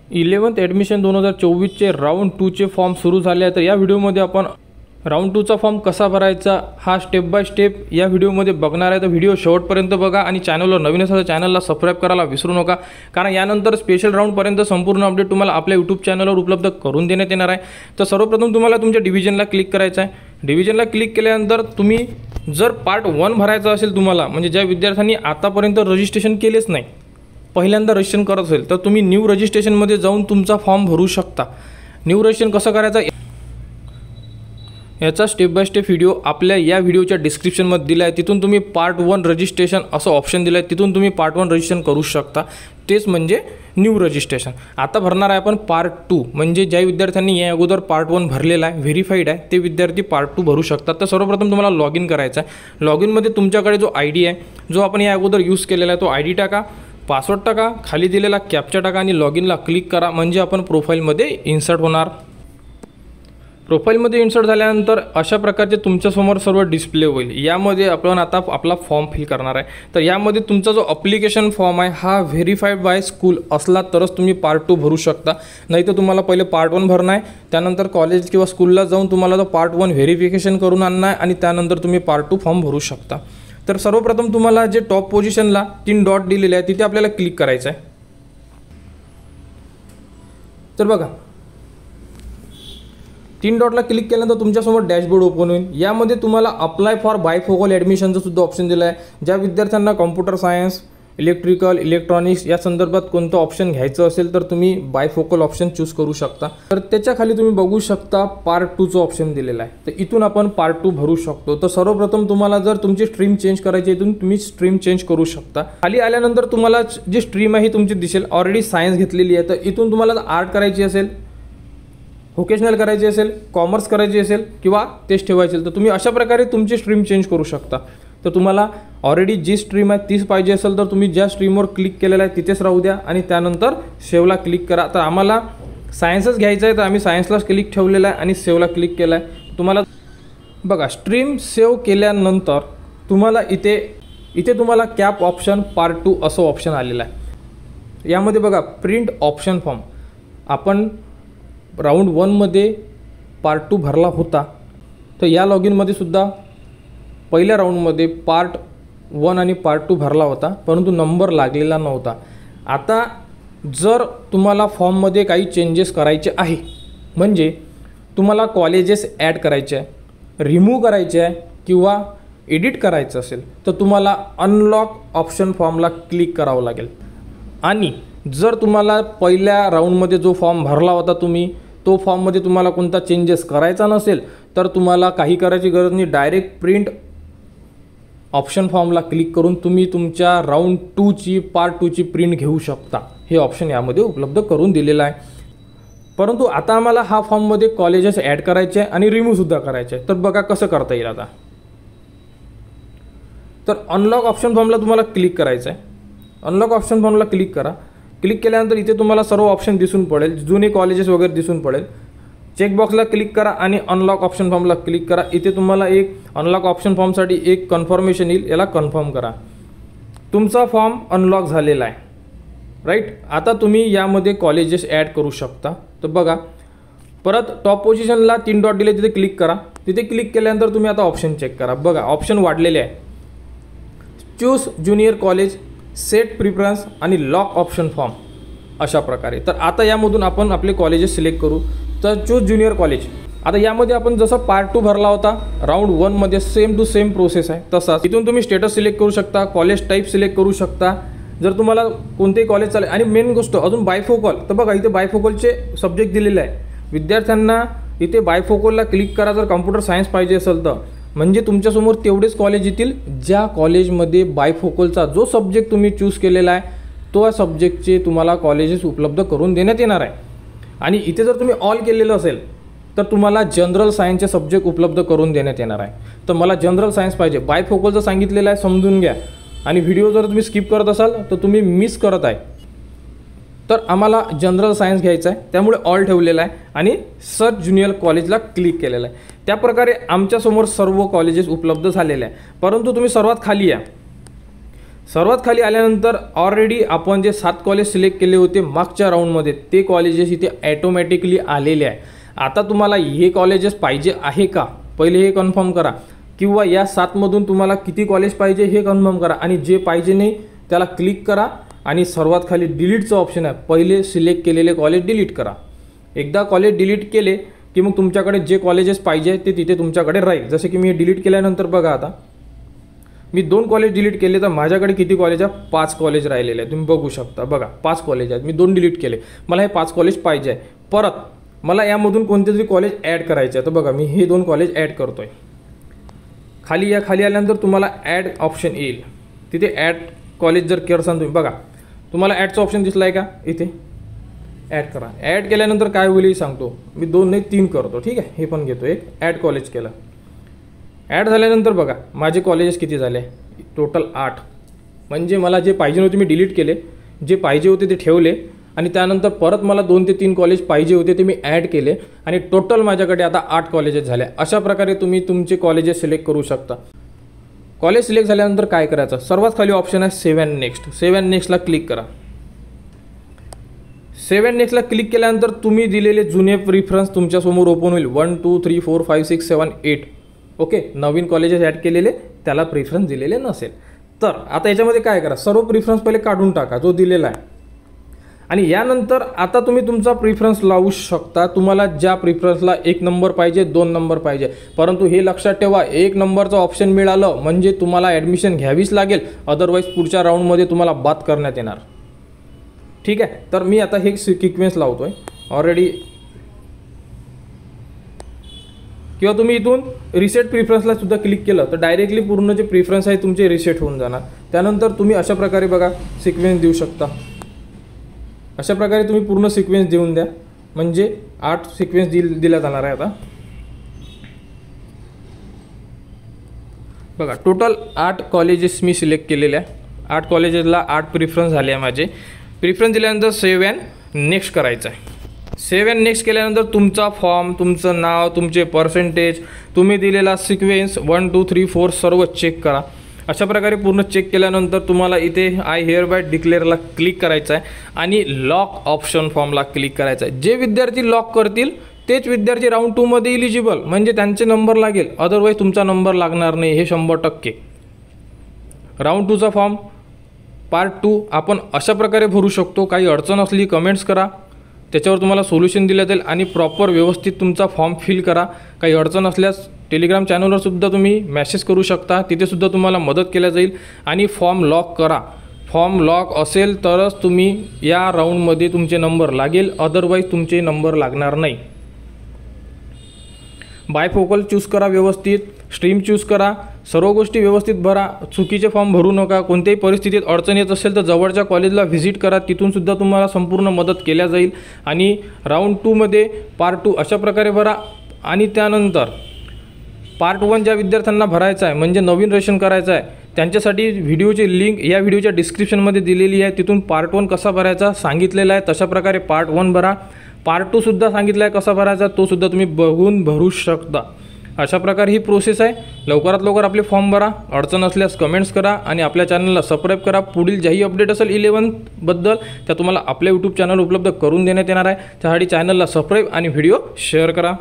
11th admission 2024चे round 2चे form सुरू झाले आहे। तर या व्हिडिओमध्ये आपण राऊंड 2चा फॉर्म कसा भरायचा हा स्टेप बाय स्टेप या व्हिडिओमध्ये बघणार आहे। तर व्हिडिओ शेवटपर्यंत बघा आणि चॅनलवर नवीन असेल तर चॅनलला सबस्क्राइब करायला विसरू नका, कारण यानंतर स्पेशल राऊंडपर्यंत संपूर्ण अपडेट तुम्हाला आपल्या यूट्यूब चॅनलवर उपलब्ध करून देण्यात येणार आहे। तर सर्वप्रथम तुम्हाला तुमच्या डिव्हिजनला क्लिक करायचं आहे। डिव्हिजनला क्लिक केल्यानंतर तुम्ही जर पार्ट 1 भरायचा असेल तुम्हाला, म्हणजे ज्या विद्यार्थ्यांनी आतापर्यंत रजिस्ट्रेशन केलेच नाही, पहिल्यांदा रजिस्ट्रेशन करत असेल तर तुम्ही न्यू रजिस्ट्रेशनमध्ये जाऊन तुमचा फॉर्म भरू शकता। न्यू रजिस्ट्रेशन कसं करायचं याचा स्टेप बाय स्टेप व्हिडिओ आपल्या या व्हिडिओच्या डिस्क्रिप्शनमध्ये दिला आहे। तिथून तुम्ही पार्ट 1 रजिस्ट्रेशन असं ऑप्शन दिलं आहे, तिथून तुम्ही पार्ट 1 रजिस्ट्रेशन करू शकता, तेच म्हणजे न्यू रजिस्ट्रेशन। आता भरणार आहे आपण पार्ट 2, म्हणजे ज्या विद्यार्थ्यांनी या अगोदर पार्ट 1 भरलेला आहे, व्हेरीफाईड आहे, ते विद्यार्थी पार्ट 2 भरू शकतात। तर सर्वप्रथम तुम्हाला लॉग इन करायचं आहे। लॉग इनमध्ये तुमच्याकडे जो ID आहे, जो आपण या अगोदर यूज केलेला आहे, तो ID टाका, पासवर्ड टाका, खाली दिलेला कॅप्चा टाका आणि लॉग इनला क्लिक करा, म्हणजे आपण प्रोफाईलमध्ये इन्सर्ट होणार। प्रोफाईलमध्ये इन्सर्ट झाल्यानंतर अशा प्रकारचे तुमच्यासमोर सर्व डिस्प्ले होईल। यामध्ये आपण आता आपला फॉर्म फिल करणार आहे। तर यामध्ये तुमचा जो ॲप्लिकेशन फॉर्म आहे हा व्हेरीफाईड बाय स्कूल असला तरच तुम्ही पार्ट 2 भरू शकता, नाही तर तुम्हाला पहिले पार्ट 1 भरणं आहे, त्यानंतर कॉलेज किंवा स्कूलला जाऊन तुम्हाला तो पार्ट 1 व्हेरिफिकेशन करून आणणं आहे आणि त्यानंतर तुम्ही पार्ट 2 फॉर्म भरू शकता। तर सर्वप्रथम तुम्हाला जे टॉप पोझिशनला 3 डॉट दिलेले आहे तिथे आपल्याला क्लिक करायचं आहे। तर बघा 3 डॉटला क्लिक केल्यानंतर तुमच्यासमोर डॅशबोर्ड ओपन होईल। यामध्ये तुम्हाला अप्लाय फॉर बायफोकल ॲडमिशनचं सुद्धा ऑप्शन दिलं आहे। ज्या विद्यार्थ्यांना कॉम्प्युटर सायन्स, इलेक्ट्रिकल, इलेक्ट्रॉनिक्स या संदर्भात कोणतं ऑप्शन घ्यायचं असेल तर तुम्ही बायफोकल ऑप्शन चूज करू शकता। तर त्याच्या खाली तुम्ही बघू शकता पार्ट 2चं ऑप्शन दिलेलं आहे। तर इथून आपण पार्ट 2 भरू शकतो। तर सर्वप्रथम तुम्हाला जर तुमची स्ट्रीम चेंज करायची इथून तुम्ही स्ट्रीम चेंज करू शकता। खाली आल्यानंतर तुम्हाला जी स्ट्रीम आहे तुमची दिसेल, ऑलरेडी सायन्स घेतलेली आहे। तर इथून तुम्हाला आर्ट करायची असेल, व्होकेशनल करायची असेल, कॉमर्स करायची असेल किंवा तेच ठेवायची असेल तर तुम्ही अशा प्रकारे तुमची स्ट्रीम चेंज करू शकता। तर तुम्हाला ऑलरेडी जी स्ट्रीम आहे तीच पाहिजे असेल तर तुम्ही ज्या स्ट्रीमवर क्लिक केलेलं आहे तिथेच राहू द्या आणि त्यानंतर सेव्हला क्लिक करा। तर आम्हाला सायन्सच घ्यायचं आहे तर आम्ही सायन्सलाच क्लिक ठेवलेला आहे आणि सेव्हला क्लिक केला आहे। तुम्हाला बघा स्ट्रीम सेव्ह केल्यानंतर तुम्हाला इथे तुम्हाला कॅप ऑप्शन पार्ट 2 असं ऑप्शन आलेलं आहे। यामध्ये बघा प्रिंट ऑप्शन फॉर्म आपण राऊंड 1मध्ये पार्ट 2 भरला होता, तर या लॉग इनमध्ये सुद्धा पहिल्या राऊंडमध्ये पार्ट 1 आणि पार्ट 2 भरला होता, परंतु नंबर लागलेला नव्हता। आता जर तुम्हाला फॉर्ममध्ये काही चेंजेस करायचे आहे, म्हणजे तुम्हाला कॉलेजेस ॲड करायचे आहे, रिमूव्ह करायचे आहे किंवा एडिट करायचं असेल तर तुम्हाला अनलॉक ऑप्शन फॉर्मला क्लिक करावं लागेल। आणि जर तुम्हाला पहिल्या राऊंडमध्ये जो फॉर्म भरला होता तुम्ही, तो फॉर्ममध्ये तुम्हाला कोणता चेंजेस करायचा नसेल तर तुम्हाला काही करायची गरज नाही, डायरेक्ट प्रिंट ऑप्शन फॉर्मला क्लिक करून तुम्ही तुमच्या राऊंड 2ची पार्ट 2ची प्रिंट घेऊ शकता। हे ऑप्शन यामध्ये उपलब्ध करून दिलेलं आहे। परंतु आता आम्हाला हा फॉर्ममध्ये कॉलेजेस ॲड करायचे आहे आणि रिमूव्हसुद्धा करायचे आहे। तर बघा कसं करता येईल। आता तर अनलॉक ऑप्शन फॉर्मला तुम्हाला क्लिक करायचं आहे। अनलॉक ऑप्शन फॉर्मला क्लिक करा। क्लिक केल्यानंतर इथे तुम्हाला सर्व ऑप्शन दिसून पडेल, जुने कॉलेजेस वगैरे दिसून पडेल। चेकबॉक्सला क्लिक करा आणि अनलॉक ऑप्शन फॉर्मला क्लिक करा। इथे तुम्हाला एक अनलॉक ऑप्शन फॉर्मसाठी एक कन्फर्मेशन येईल, याला कन्फर्म करा, तुमचा फॉर्म अनलॉक झालेला आहे, राईट। आता तुम्ही यामध्ये कॉलेजेस ॲड करू शकता। तर बघा परत टॉप पोझिशनला 3 डॉट दिले, तिथे क्लिक करा। तिथे क्लिक केल्यानंतर तुम्ही आता ऑप्शन चेक करा। बघा ऑप्शन वाढलेले आहे, choose junior college, set preference आणि लॉक ऑप्शन फॉर्म अशा प्रकारे। तर आता यामधून आपण आपले कॉलेजेस सिलेक्ट करू। तर चूज ज्युनियर कॉलेज, आता यामध्ये आपण जसं पार्ट 2 भरला होता राऊंड 1मध्ये सेम टू सेम प्रोसेस आहे तसाच। इथून तुम्ही स्टेटस सिलेक्ट करू शकता, कॉलेज टाईप सिलेक्ट करू शकता, जर तुम्हाला कोणतेही कॉलेज चालेल। आणि मेन गोष्ट अजून बायफोकल, तर बघा इथे बायफोकलचे सब्जेक्ट दिलेले आहे। विद्यार्थ्यांना इथे बायफोकलला क्लिक करा जर कॉम्प्युटर सायन्स पाहिजे असेल तर, म्हणजे तुमच्यासमोर तेवढेच कॉलेज येतील ज्या कॉलेजमध्ये बायफोकलचा जो सब्जेक्ट तुम्ही चूज केलेला आहे तो सब्जेक्टचे तुम्हाला कॉलेजेस उपलब्ध करून देण्यात येणार आहे। आणि इथे जर तुम्ही ऑल केलेलं असेल तर तुम्हाला जनरल सायन्सचे सब्जेक्ट उपलब्ध करून देण्यात येणार आहे। तर मला जनरल सायन्स पाहिजे, बायफोकलचं सांगितलेलं आहे समजून घ्या, आणि व्हिडिओ जर तुम्ही स्किप करत असाल तर तुम्ही मिस करत आहे। तर आम्हाला जनरल सायन्स घ्यायचं आहे, त्यामुळे ऑल ठेवलेला आहे आणि सर्च ज्युनियर कॉलेजला क्लिक केलेलं आहे। त्या प्रकारे आमच्यासमोर सर्व कॉलेजेस उपलब्ध झालेले आहे। परंतु तुम्ही सर्वात खाली या, सर्वात खाली आल्यानंतर ऑलरेडी आपण जे 7 कॉलेज सिलेक्ट केले होते मागच्या राऊंडमध्ये ते कॉलेजेस इथे ॲटोमॅटिकली आलेले आहे. आता तुम्हाला हे कॉलेजेस पाहिजे आहे का पहिले हे कन्फर्म करा, किंवा या 7 मधून तुम्हाला किती कॉलेज पाहिजे हे कन्फर्म करा, आणि जे पाहिजे नाही त्याला क्लिक करा आणि सर्वात खाली डिलीटचं ऑप्शन आहे, पहिले सिलेक्ट केलेले कॉलेज डिलीट करा. एकदा कॉलेज डिलीट केले की मग तुमच्याकडे जे कॉलेजेस पाहिजे ते तिथे तुमच्याकडे राहील. जसे की मी डिलीट केल्यानंतर बघा, आता मी 2 कॉलेज डिलीट केले तर माझ्याकडे किती कॉलेज आहे, 5 कॉलेज राहिलेले आहेत. तुम्ही बघू शकता, बघा 5 कॉलेज आहेत. मी 2 डिलीट केले, मला हे 5 कॉलेज पाहिजे आहे. परत मला यामधून कोणते तरी कॉलेज ॲड करायचे आहे, तर बघा मी हे 2 कॉलेज ॲड करतोय. खाली आल्यानंतर तुम्हाला ॲड ऑप्शन येईल, तिथे ॲड कॉलेज जर करसान तुम्ही बघा तुम्हाला ॲडचं ऑप्शन दिसला आहे का, इथे ॲड करा. ॲड केल्यानंतर काय होईल सांगतो, मी 2 नाही 3 करतो. ठीक आहे, हे पण घेतो, एक ॲड कॉलेज केलं. ॲड झाल्यानंतर बघा माझे कॉलेजेस किती झाले, टोटल 8. म्हणजे मला जे पाहिजे नव्हते मी डिलीट केले, जे पाहिजे होते ते ठेवले, आणि त्यानंतर परत मला 2 ते 3 कॉलेज पाहिजे होते ते मी ॲड केले, आणि टोटल माझ्याकडे आता 8 कॉलेजेस झाले. अशा प्रकारे तुम्ही तुमचे कॉलेजेस सिलेक्ट करू शकता. कॉलेज सिलेक्ट झाल्यानंतर काय करायचं, सर्वात खाली ऑप्शन आहे save and next. Save and नेक्स्टला क्लिक करा. सेव्ह अँड नेक्स्टला क्लिक केल्यानंतर तुम्ही दिलेले जुने प्रिफरन्स तुमच्यासमोर ओपन होईल. 1 2 3 4 5 6 7 8. ओके, नवीन कॉलेजेस ॲड केलेले त्याला प्रिफरन्स दिलेले नसेल तर आता याच्यामध्ये काय करा, सर्व प्रिफरन्स पहिले काढून टाका जो दिलेला आहे, आणि यानंतर आता तुम्ही तुमचा प्रिफरन्स लावू शकता. तुम्हाला ज्या प्रिफरन्सला 1 नंबर पाहिजे, 2 नंबर पाहिजे, परंतु हे लक्षात ठेवा 1 नंबरचं ऑप्शन मिळालं म्हणजे तुम्हाला ॲडमिशन घ्यावीच लागेल, अदरवाईज पुढच्या राऊंडमध्ये तुम्हाला बाद करण्यात येणार. ठीक आहे, तर मी आता हे सिक्वेन्स लावतोय ऑलरेडी, किंवा तुम्ही इथून रिसेट प्रिफरन्सला सुद्धा क्लिक केलं तर डायरेक्टली पूर्ण जे प्रिफरन्स आहे तुमचे रिसेट होऊन जाणार. त्यानंतर तुम्ही अशा प्रकारे बघा सिक्वेन्स देऊ शकता. अशा प्रकारे तुम्ही पूर्ण सिक्वेन्स देऊन द्या, म्हणजे 8 सिक्वेन्स दिला जाणार आहे. आता बघा टोटल 8 कॉलेजेस मी सिलेक्ट केलेले आहे. 8 कॉलेजेसला 8 प्रिफरन्स झाले आहे माझे. प्रिफरन्स दिल्यानंतर सेव्ह अँड नेक्स्ट करायचं आहे. सेव्ह अँड नेक्स्ट केल्यानंतर तुमचा फॉर्म, तुमचं नाव, तुमचे पर्सेंटेज, तुम्ही दिलेला सिक्वेन्स 1 2 3 4 सर्व चेक करा. अशा प्रकारे पूर्ण चेक केल्यानंतर तुम्हाला इथे आय हिअर बाय डिक्लेअरला क्लिक करायचं आहे आणि लॉक ऑप्शन फॉर्मला क्लिक करायचं आहे. जे विद्यार्थी लॉक करतील तेच विद्यार्थी राऊंड 2 मध्ये इलिजिबल, म्हणजे त्यांचे नंबर लागेल, अदरवाईज तुमचा नंबर लागणार नाही, हे 100%. राऊंड 2चा फॉर्म पार्ट 2 आपण अशा प्रकारे भरू शकतो. काही अडचण असली कमेंट्स करा, त्याच्यावर तुम्हाला सोल्युशन दिलं जाईल, आणि प्रॉपर व्यवस्थित तुमचा फॉर्म फिल करा. काही अडचण असल्यास टेलिग्राम चॅनलवर सुद्धा तुम्ही मेसेज करू शकता, तिथे सुद्धा तुम्हाला मदत केल्या जाईल. आणि फॉर्म लॉक करा. फॉर्म लॉक असेल तरच तुम्ही या राऊंडमध्ये तुमचे नंबर लागेल, अदरवाईज तुमचे नंबर लागणार नाही. बायफोकल चूज करा, व्यवस्थित स्ट्रीम चूज करा, सर्व गोष्टी व्यवस्थित भरा. चुकीचे फॉर्म भरू नका. कोणत्याही परिस्थितीत अडचण येत असेल तर जवळच्या कॉलेजला व्हिजिट करा, तिथून सुद्धा तुम्हाला संपूर्ण मदत केल्या जाईल. आणि राऊंड 2 मध्ये पार्ट 2 अशा प्रकारे भरा. आणि त्यानंतर पार्ट 1 ज्या विद्यार्थ्यांना भरायचं आहे, म्हणजे नवीन रेशन करायचं आहे, त्यांच्यासाठी व्हिडिओची लिंक या व्हिडिओच्या डिस्क्रिप्शनमध्ये दिलेली आहे. तिथून पार्ट 1 कसा भरायचा सांगितलेला आहे, तशा प्रकारे पार्ट 1 भरा. पार्ट 2 सुद्धा सांगितला आहे कसा भरायचा, तो सुद्धा तुम्ही बघून भरू शकता. अशा प्रकारे ही प्रोसेस आहे. लवकरात लवकर आपले फॉर्म भरा. अडचण असल्यास कमेंट्स करा आणि आपल्या चॅनलला सबस्क्राईब करा. पुढील ज्याही अपडेट असेल 11बद्दल त्या तुम्हाला आपल्या यूट्यूब चॅनल उपलब्ध करून देण्यात येणार आहे. त्यासाठी चॅनलला सबस्क्राईब आणि व्हिडिओ शेअर करा.